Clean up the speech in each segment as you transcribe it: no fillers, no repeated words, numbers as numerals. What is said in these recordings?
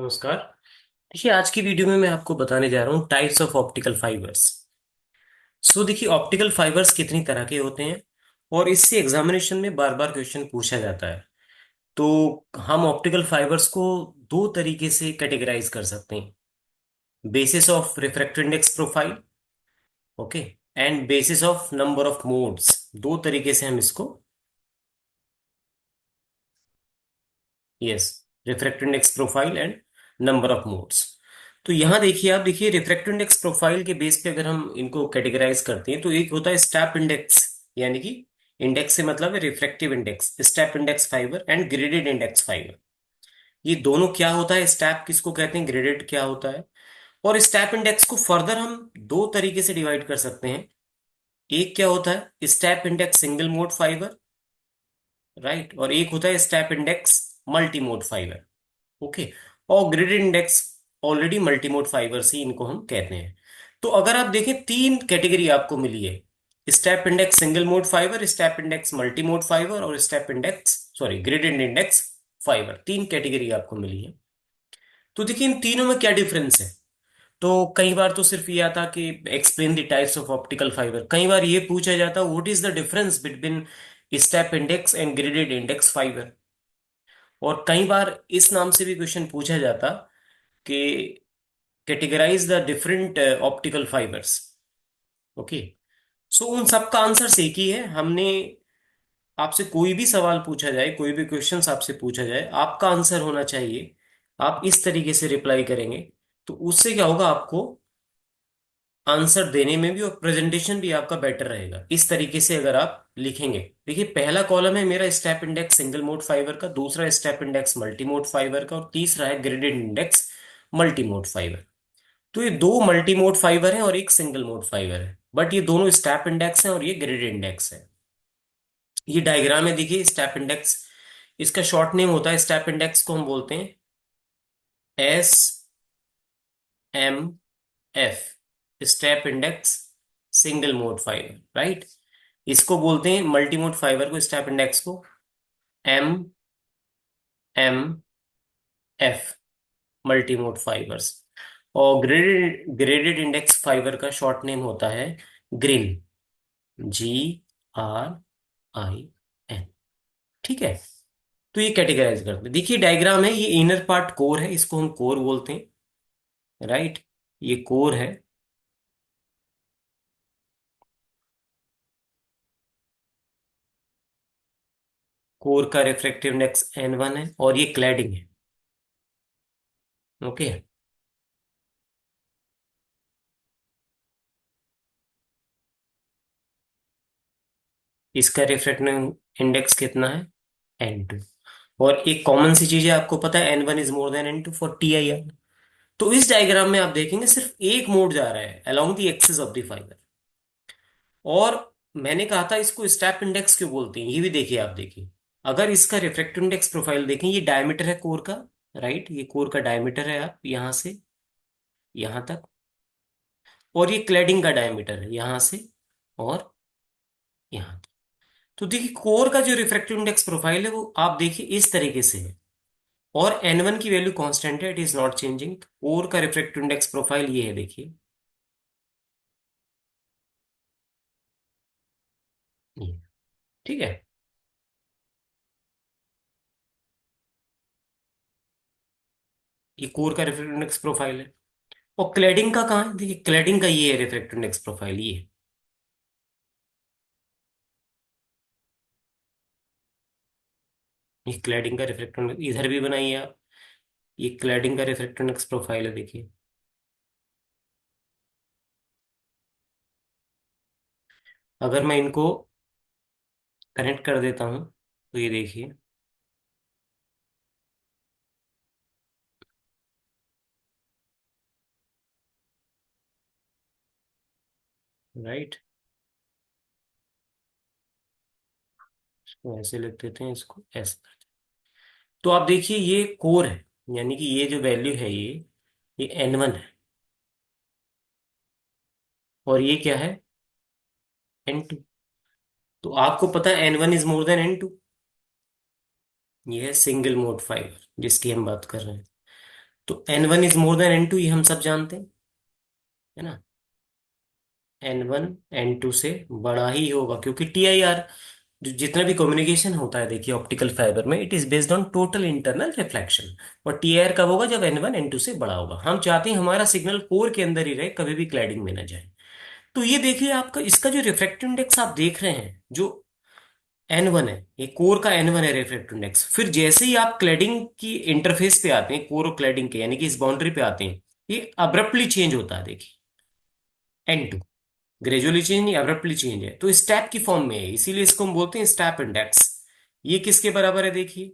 नमस्कार। देखिए, आज की वीडियो में मैं आपको बताने जा रहा हूँ टाइप्स ऑफ ऑप्टिकल फाइबर्स। देखिए, ऑप्टिकल फाइबर्स कितनी तरह के होते हैं और इससे एग्जामिनेशन में बार बार क्वेश्चन पूछा जाता है। तो हम ऑप्टिकल फाइबर्स को दो तरीके से कैटेगराइज कर सकते हैं। Basis of refractive index profile, okay, and bases of number of modes. दो तरीके से हम इसको, yes, refractive index profile and number of modes. तो यहां देखिए, आप देखिए रिफ्रैक्टिव इंडेक्स प्रोफाइल के बेस पे अगर हम इनको कैटेगराइज करते हैं तो एक होता है स्टेप इंडेक्स, यानी कि इंडेक्स से मतलब है refractive index, step index fibre and graded index fibre. ये दोनों क्या होता है, स्टेप किसको कहते हैं, ग्रेडेड क्या होता है। और स्टेप इंडेक्स को फर्दर हम दो तरीके से डिवाइड कर सकते हैं। एक क्या होता है, step index single mode fibre, right, और एक होता है step index multi mode fibre. Okay. और grid index already multimode fibre से इनको हम कहते हैं। तो अगर आप देखें, तीन कैटेगरी आपको मिली है। Step index single mode fibre, step index multimode fibre और step index, sorry, grid index fibre. तीन कैटेगरी आपको मिली है। तो देखिए, इन तीनों में क्या डिफरेंस है। तो कई बार तो सिर्फ ये आता कि explain the types of optical fibre. कई बार ये पूछा जाता what is the difference between step index and graded index fibre. और कई बार इस नाम से भी क्वेश्चन पूछा जाता कि categorise the different optical fibres. Okay. उन सबका आंसर एक ही है। हमने, आपसे कोई भी सवाल पूछा जाए, कोई भी क्वेश्चंस आपसे पूछा जाए, आपका आंसर होना चाहिए, आप इस तरीके से रिप्लाई करेंगे। तो उससे क्या होगा, आपको आंसर देने में भी और प्रेजेंटेशन भी आपका बेटर रहेगा। इस तरीके से अगर आप लिखेंगे, देखिए पहला कॉलम है मेरा step index single mode fibre का, दूसरा step index multi mode fibre का और तीसरा है graded index multi mode fibre. तो ये दो मल्टी मोड फाइबर है और एक सिंगल मोड फाइबर है, बट ये दोनों स्टेप इंडेक्स है और ये ग्रिड इंडेक्स है। ये डायग्राम है, देखिए स्टेप इंडेक्स, इसका शॉर्ट नेम होता है, स्टेप इंडेक्स को हम बोलते हैं S M F, step index single mode fibre, right. इसको बोलते हैं मल्टी मोड फाइबर को, स्टेप इंडेक्स को M M F, multi mode fibres. और ग्रेडेड इंडेक्स फाइबर का शॉर्ट नेम होता है ग्रिन, GRIN। ठीक है। तो ये कैटेगराइज करते हैं। देखिए डायग्राम है, ये इनर पार्ट कोर है, इसको हम कोर बोलते हैं, राइट। ये कोर है। कोर का रिफ्रैक्टिव इंडेक्स N1 है और ये क्लैडिंग है। ओके। इसका रिफ्रैक्टिव इंडेक्स कितना है, N2। और एक कॉमन सी चीज है, आपको पता है N1 is more than N2 for TIR। तो इस डायग्राम में आप देखेंगे सिर्फ एक मोड जा रहा है along the axis of the fibre. और मैंने कहा था इसको स्टेप इंडेक्स क्यों बोलते हैं, ये भी देखिए, आप देखिए, अगर इसका रिफ्रैक्टिव इंडेक्स प्रोफाइल देखें, ये डायमीटर है कोर का, राइट, ये कोर का डायमीटर है, आप यहां से यहां तक। और ये क्लैडिंग का डायमीटर है यहां से और यहां तक। तो देखिए, कोर का जो रिफ्रैक्टिव इंडेक्स प्रोफाइल है वो आप देखिए इस तरीके से है। और N1 की वैल्यू कांस्टेंट है, it is not changing. Core का रिफ्रैक्टिव इंडेक्स प्रोफाइल ये है, देखिए ये। ठीक है। ये कोर का रिफ्रैक्टिव इंडेक्स प्रोफाइल है। और क्लैडिंग का कहाँ है, देखिए क्लैडिंग का ये है रिफ्रैक्टिव इंडेक्स प्रोफाइल, ये है। ये क्लैडिंग का रिफ्रैक्टिव इंडेक्स इधर भी बनाइए आप। ये क्लैडिंग का रिफ्रैक्टिव इंडेक्स प्रोफाइल है, देखिए। अगर मैं इनको कनेक्ट कर देता हूँ तो ये देखिए, राइट। इसको ऐसे लिख देते हैं, इसको ऐसे। तो आप देखिए ये कोर है, यानी कि ये जो वैल्यू है ये N1 है। और ये क्या है, N2। तो आपको पता है N1 is more than N2। ये है सिंगल मोड फाइबर जिसकी हम बात कर रहे हैं। तो N1 is more than N2, ये हम सब जानते हैं, है ना। N1 N2 से बड़ा ही होगा, क्योंकि TIR जो जितना भी कम्युनिकेशन होता है देखिए ऑप्टिकल फाइबर में, it is based on total internal reflection. और TIR कब होगा, जब N1 N2 से बड़ा होगा। हम चाहते हैं हमारा सिग्नल कोर के अंदर ही रहे, कभी भी क्लैडिंग में ना जाए। तो ये देखिए आपका इसका जो रिफ्रैक्टिव इंडेक्स आप देख रहे हैं, जो N1 है, ये कोर का N1 है रिफ्रैक्टिव इंडेक्स। फिर जैसे ही आप क्लैडिंग की इंटरफेस पे आते हैं, कोर और क्लैडिंग के, यानी कि इस बाउंड्री पे आते हैं, ये अब्रप्टली चेंज होता है देखिए, N2। ग्रेजुअली चेंज नहीं, अब्रप्टली चेंज है, तो स्टेप की फॉर्म में है, इसीलिए इसको हम बोलते हैं स्टेप इंडेक्स। ये किसके बराबर है देखिए,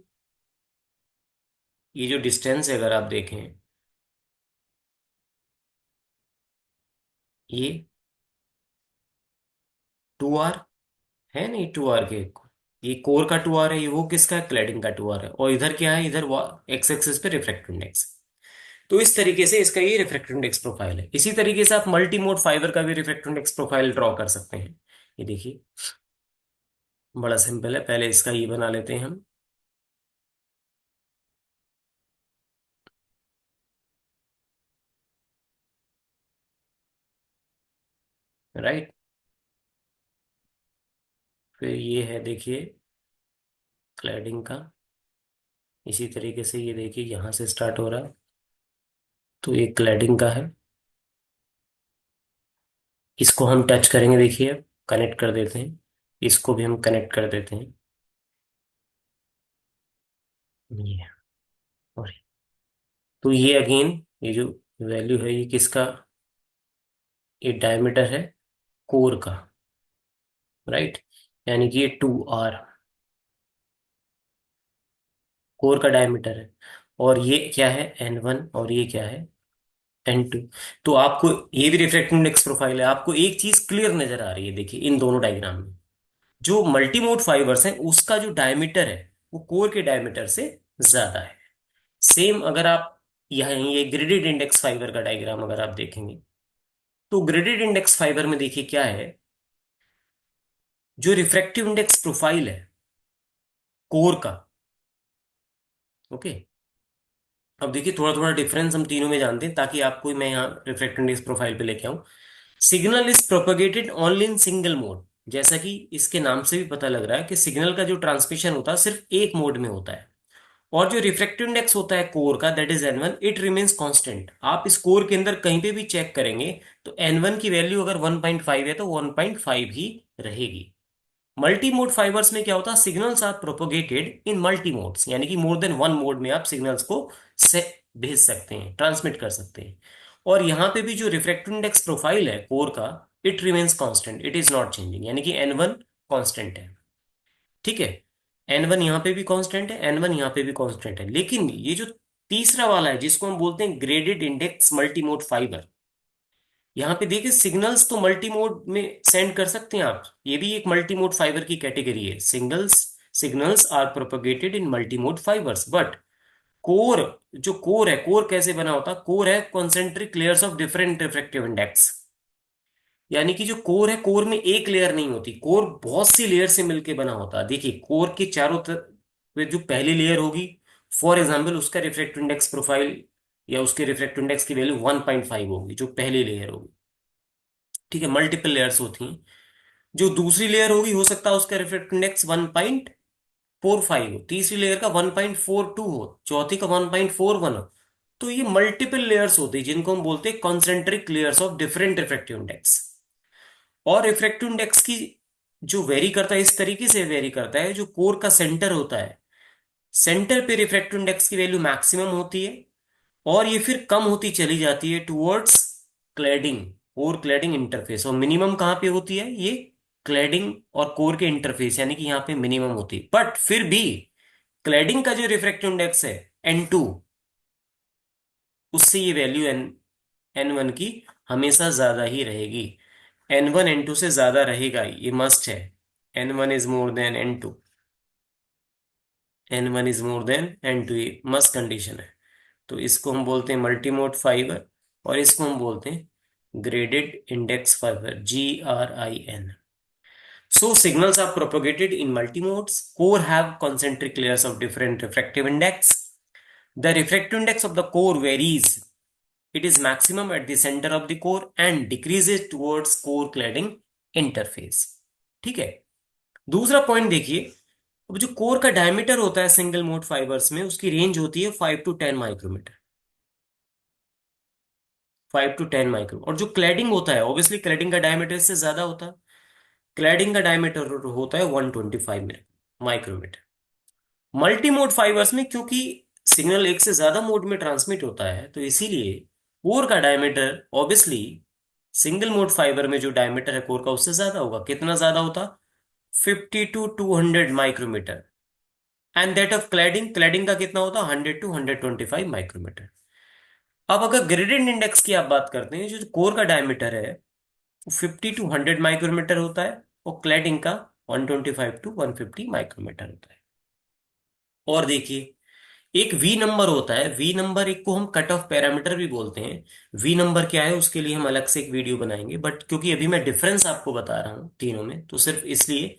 ये जो डिस्टेंस है अगर आप देखें, ये 2R है नहीं, 2R के, ये कोर का 2R है, ये वो किसका है, क्लैडिंग का 2R है। और इधर क्या है, इधर एक्स एक्सिस पे रिफ्रैक्टिव इंडेक्स। तो इस तरीके से इसका ये रिफ्रैक्टिव इंडेक्स प्रोफाइल है। इसी तरीके से आप मल्टी मोड फाइबर का भी रिफ्रैक्टिव इंडेक्स प्रोफाइल ड्रॉ कर सकते हैं। ये देखिए, बड़ा सिंपल है, पहले इसका ये बना लेते हैं हम। राइट, फिर ये है देखिए क्लैडिंग का। इसी तरीके से ये देखिए यहाँ से स्टार्ट हो रहा है, तो ये क्लैडिंग का है। इसको हम टच करेंगे देखिए, कनेक्ट कर देते हैं, इसको भी हम कनेक्ट कर देते हैं, ये। और तो ये अगेन, ये जो वैल्यू है ये किसका, ये डायमीटर है कोर का, राइट, यानी कि ये 2R कोर का डायमीटर है। और ये क्या है, N1, और ये क्या है, N2। तो आपको ये भी रिफ्रैक्टिव इंडेक्स प्रोफाइल है, आपको एक चीज क्लियर नजर आ रही है देखिए इन दोनों डायग्राम में, जो मल्टीमोड फाइबर्स हैं उसका जो डायमीटर है वो कोर के डायमीटर से ज्यादा है। सेम अगर आप यहाँ ये ग्रेडेड इंडेक्स फाइबर का डायग्राम अगर आप देखेंगे, तो ग्रेडेड इंडेक्स फाइबर में देखिए क्या है, जो रिफ्रैक्टिव इंडेक्स प्रोफाइल है कोर का, ओके। अब देखिए थोड़ा थोड़ा डिफरेंस हम तीनों में जानते हैं, ताकि आपको मैं यहाँ रिफ्रैक्टिव इंडेक्स प्रोफाइल पे लेके आऊं। Signal is propagated only in single mode, जैसा कि इसके नाम से भी पता लग रहा है कि सिग्नल का जो ट्रांसमिशन होता है सिर्फ एक मोड में होता है। और जो रिफ्रैक्टिव इंडेक्स होता है कोर का, that is N1, it remains constant. आप इस कोर के अंदर कहीं पे भी चेक करेंगे, तो N1 की वैल्यू अगर 1.5 है तो 1.5 ही रहेगी। मल्टी मोड फाइबर्स में क्या होता है, signals are propagated in multi modes, यानी कि मोर देन वन मोड में आप सिग्नल्स को से भेज सकते हैं, ट्रांसमिट कर सकते हैं। और यहाँ पे भी जो रिफ्रैक्टिव इंडेक्स प्रोफाइल है कोर का, it remains constant, it is not changing, यानी कि N1 कांस्टेंट है। ठीक है, N1 यहाँ पे भी कांस्टेंट है, N1 यहाँ पे भी कांस्टेंट है। लेकिन ये जो तीसरा वाला है जिसको हम बोलते हैं graded index multi mode fibre, यहाँ पे देखिए सिग्नल्स तो मल्टी मोड में सेंड कर सकते हैं आप, ये भी एक मल्टी मोड फाइबर की कैटेगरी है। Singles signals are propagated in multi mode fibres, but core, जो कोर है, कोर कैसे बना होता है, कोर है concentric layers of different refractive index. यानी कि जो कोर है, कोर में एक लेयर नहीं होती, कोर बहुत सी लेयर से मिलके बना होता है। देखिए कोर के चारों तरफ में जो पहली लेयर होगी, फॉर एग्जाम्पल उसका रिफ्रैक्टिव इंडेक्स प्रोफाइल या उसके रिफ्रैक्टिव इंडेक्स की वैल्यू 1.5 होगी, जो पहली लेयर होगी। ठीक है, मल्टीपल लेयर्स होती हैं। जो दूसरी लेयर होगी, हो सकता है उसका रिफ्रैक्टिव इंडेक्स 1.45 हो, तीसरी लेयर का 1.42 हो, चौथी का 1.41 हो। तो ये मल्टीपल लेयर्स होती है जिनको हम बोलते हैं concentric layers of different refractive index. और रिफ्रैक्टिव इंडेक्स की जो वेरी करता है, इस तरीके से वेरी करता है, जो कोर का सेंटर होता है, सेंटर पे रिफ्रैक्टिव इंडेक्स की वैल्यू मैक्सिमम होती है, और ये फिर कम होती चली जाती है towards cladding, core cladding interface. और मिनिमम कहाँ पे होती है, ये क्लैडिंग और कोर के इंटरफेस, यानी कि यहाँ पे मिनिमम होती है। बट फिर भी क्लैडिंग का जो रिफ्रैक्टिव इंडेक्स है N2, उससे ये वैल्यू N1 की हमेशा ज्यादा ही रहेगी। N1 N2 से ज्यादा रहेगा, ये मस्ट है। N1 is more than N2, N1 is more than N2, ये मस्ट कंडीशन है। तो इसको हम बोलते हैं मल्टीमोड फाइबर, और इसको हम बोलते हैं graded index fibre, GRIN। So signals are propagated in multimodes. Core have concentric layers of different refractive index. The refractive index of the core varies, it is maximum at the centre of the core and decreases towards core cladding interface. ठीक है। दूसरा point देखिए, अब जो core का diameter होता है single mode fibres में, उसकी रेंज होती है 5 to 10 माइक्रोमीटर। 5 to 10 micro. और जो क्लैडिंग होता है, ऑब्वियसली क्लैडिंग का डायमीटर से ज्यादा होता है। क्लैडिंग का डायमीटर होता है 125 माइक्रोमीटर। मल्टी मोड फाइबर्स में क्योंकि सिग्नल एक से ज्यादा मोड में ट्रांसमिट होता है, तो इसीलिए कोर का diameter obviously single mode fibre में जो डायमीटर है कोर का उससे ज्यादा होगा। कितना ज्यादा होता? 50 to 200 micrometre. And that of cladding, cladding का कितना होता? 100 to 125 माइक्रोमीटर। अब अगर ग्रेडिएंट इंडेक्स की आप बात करते हैं, जो कोर का डायमीटर है वो 50 to 100 माइक्रोमीटर होता है, और क्लैडिंग का 125 to 150 माइक्रोमीटर होता है। और देखिए, एक वी नंबर होता है। वी नंबर एक को हम कट ऑफ पैरामीटर भी बोलते हैं। वी नंबर क्या है उसके लिए हम अलग से एक वीडियो बनाएंगे, बट क्योंकि अभी मैं डिफरेंस आपको बता रहा हूं तीनों में, तो सिर्फ इसलिए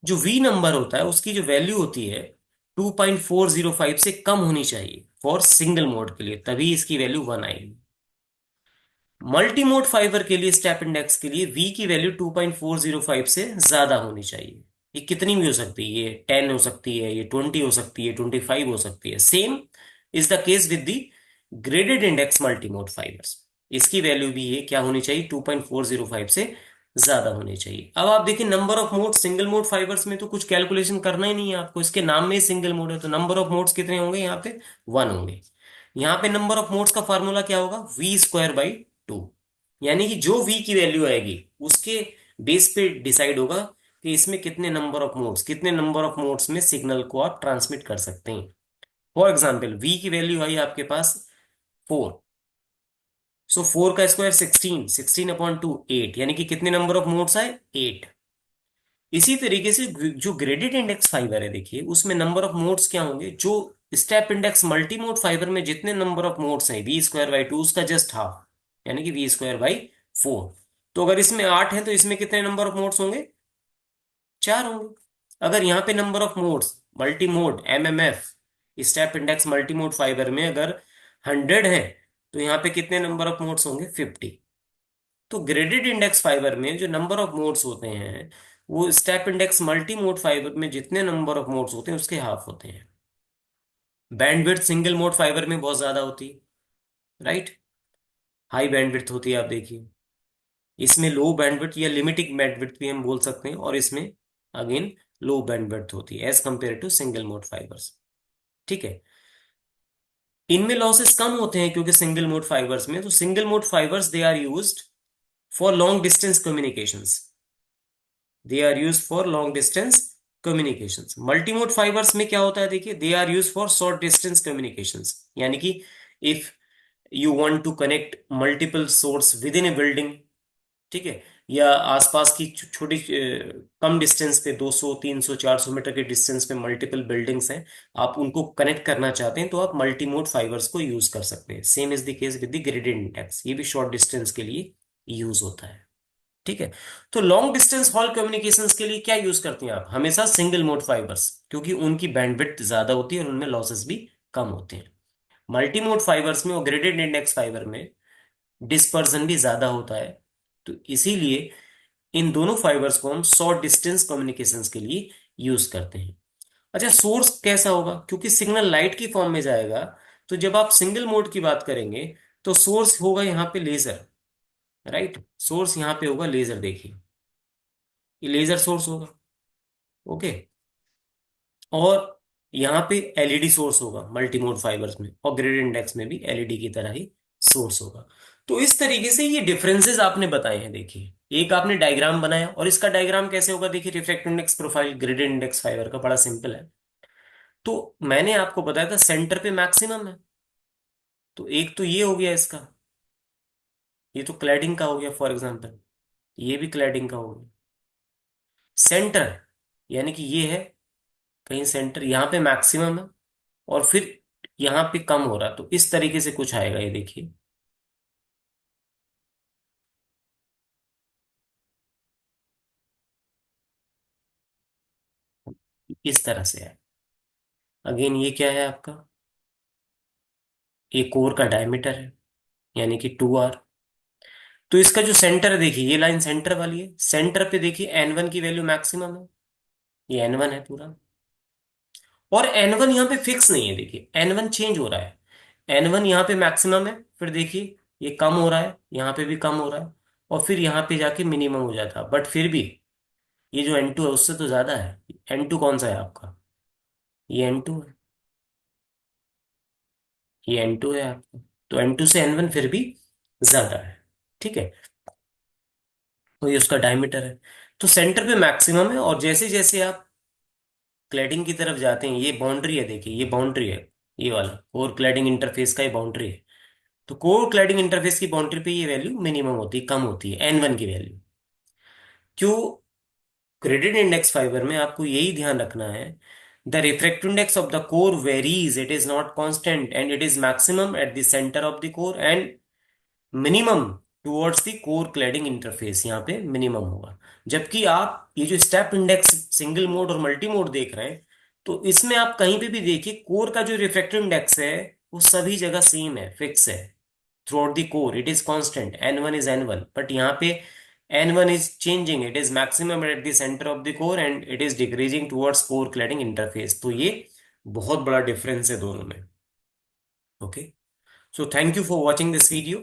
जो वी नंबर होता है उसकी जो वैल्यू होती है 2.405 से कम होनी चाहिए फॉर सिंगल मोड के लिए, तभी इसकी वैल्यू 1 आएगी। मल्टी मोड फाइबर के लिए स्टेप इंडेक्स के लिए वी की वैल्यू 2.405 से ज्यादा होनी चाहिए। ये कितनी भी हो सकती है, ये 10 हो सकती है, ये 20 हो सकती है, 25 हो सकती है। Same is the case with the graded index multi mode fibres. इसकी वैल्यू भी ये क्या होनी चाहिए? 2.405 से ज्यादा होनी चाहिए। अब आप देखिए, number of mode single mode fibres में तो कुछ कैलकुलेशन करना ही नहीं है आपको, इसके नाम में ही सिंगल मोड है, तो नंबर ऑफ मोड्स कितने होंगे यहाँ पे? 1 होंगे। यहाँ पे नंबर ऑफ मोड्स का फॉर्मूला क्या होगा? V²/2। यानी कि जो V की वैल्यू आएगी उसके बेस पे डिसाइड होगा कि इसमें कितने नंबर ऑफ मोड्स में सिग्नल को आप ट्रांसमिट कर सकते हैं। फॉर एग्जाम्पल, V की वैल्यू आई आपके पास 4, सो 4 का स्क्वायर 16, 16/2 8, यानी कि कितने नंबर ऑफ मोड्स आए? 8। इसी तरीके से जो ग्रेडेड इंडेक्स फाइबर है, देखिए उसमें नंबर ऑफ मोड्स क्या होंगे? जो step index multi mode fibre में जितने नंबर ऑफ मोड्स हैं V²/2, उसका जस्ट हाफ, यानी कि V²/4। तो अगर इसमें 8 है तो इसमें कितने नंबर ऑफ मोड्स होंगे? 4 होंगे। अगर यहाँ पे number of modes multi mode MMF step index multi mode fibre में अगर 100 है, तो यहाँ पे कितने नंबर ऑफ मोड्स होंगे? 50। तो ग्रेडेड इंडेक्स फाइबर में जो नंबर ऑफ मोड्स होते हैं, वो step index multi mode fibre में जितने नंबर ऑफ मोड्स होते हैं उसके हाफ होते हैं। बैंडविड्थ सिंगल मोड फाइबर में बहुत ज्यादा होती है, राइट? हाई बैंडविड्थ होती है, आप देखिए। इसमें लो बैंडविड्थ या लिमिटिंग बैंडविड्थ भी हम बोल सकते हैं, और इसमें अगेन लो बैंडविड्थ होती है as compare to single mode fibres. ठीक है। इनमें लॉसेस कम होते हैं क्योंकि सिंगल मोड फाइबर्स में, तो single mode fibres they are used for long distance communications. They are use for long distance communications. Multimode fibres में क्या होता है? देखिए, they are use for short distance communications. यानी कि if you want to connect multiple source within a building, ठीक है, या आसपास की छोटी कम डिस्टेंस पे 200 300 400 मीटर के डिस्टेंस पे मल्टीपल बिल्डिंग्स हैं, आप उनको कनेक्ट करना चाहते हैं, तो आप मल्टीमोड फाइबर्स को यूज कर सकते हैं। Same is the case with the graded index, ये भी शॉर्ट डिस्टेंस के लिए यूज होता है। ठीक है। तो लॉन्ग डिस्टेंस हॉल कम्युनिकेशंस के लिए क्या यूज करते हैं आप? हमेशा सिंगल मोड फाइबर्स, क्योंकि उनकी बैंडविड्थ ज्यादा होती है और उनमें लॉसेस भी कम होते हैं। मल्टी मोड फाइबर्स में और ग्रेडेड इंडेक्स फाइबर में डिस्पर्जन भी ज्यादा होता है, तो इसीलिए इन दोनों फाइबर्स को हम शॉर्ट डिस्टेंस कम्युनिकेशंस के लिए यूज करते हैं। अच्छा, सोर्स कैसा होगा? क्योंकि सिग्नल लाइट की फॉर्म में जाएगा, तो जब आप सिंगल मोड की बात करेंगे तो सोर्स होगा यहाँ पे लेजर, राइट? सोर्स यहाँ पे होगा लेजर, देखिए ये लेजर सोर्स होगा। ओके। और यहाँ पे एलईडी सोर्स होगा मल्टी मोड फाइबर्स में, और ग्रिड इंडेक्स में भी एलईडी की तरह ही सोर्स होगा। तो इस तरीके से ये डिफरेंसेस आपने बताए हैं। देखिए, एक आपने डायग्राम बनाया, और इसका डायग्राम कैसे होगा? देखिए, refractive index profile grid index fibre का बड़ा सिंपल है। तो मैंने आपको बताया था सेंटर पे मैक्सिमम है, तो एक तो ये हो गया इसका, ये तो क्लैडिंग का हो गया फॉर एग्जाम्पल, ये भी क्लैडिंग का हो गया। सेंटर यानी कि ये है कहीं सेंटर, यहाँ पे मैक्सिमम है, और फिर यहाँ पे कम हो रहा, तो इस तरीके से कुछ आएगा, ये देखिए इस तरह से है। अगेन ये क्या है आपका? ये कोर का डायमीटर है, यानी कि 2r। तो इसका जो सेंटर है, देखिए ये लाइन सेंटर वाली है, सेंटर पे देखिए N1 की वैल्यू मैक्सिमम है, ये N1 है पूरा। और N1 यहाँ पे फिक्स नहीं है, देखिए N1 चेंज हो रहा है। N1 यहाँ पे मैक्सिमम है, फिर देखिए ये कम हो रहा है, यहाँ पे भी कम हो रहा है, और फिर यहाँ पे जाके मिनिमम हो जाता है। बट फिर भी ये जो N2 है उससे तो ज्यादा है। N2 कौन सा है आपका? ये N2 है, ये N2 है आपका। तो N2 से N1 फिर भी ज्यादा है, ठीक है। तो ये उसका डायमीटर है। तो सेंटर पे मैक्सिमम है, और जैसे जैसे आप क्लैडिंग की तरफ जाते हैं, ये बाउंड्री है, देखिए ये बाउंड्री है, ये वाला कोर क्लैडिंग इंटरफेस का ये बाउंड्री है। तो कोर क्लैडिंग इंटरफेस की बाउंड्री पे ये वैल्यू मिनिमम होती है, कम होती है N1 की वैल्यू। क्यों? ग्रेडेड इंडेक्स फाइबर में आपको यही ध्यान रखना है, the refractive index of the core varies, it is not constant, and it is maximum at the centre of the core and minimum towards the core cladding interface, यहाँ पे minimum होगा। जबकि आप ये जो स्टेप इंडेक्स सिंगल मोड और multi mode देख रहे हैं, तो इसमें आप कहीं पे भी देखिए कोर का जो रिफ्रैक्टिव इंडेक्स है वो सभी जगह सेम है, फिक्स है। throughout the core it is constant, n1 is n1, but यहाँ पे n1 is changing, it is maximum at the center of the core and it is decreasing towards core cladding interface। तो ये बहुत बड़ा difference है दोनों में। Okay, so thank you for watching this video.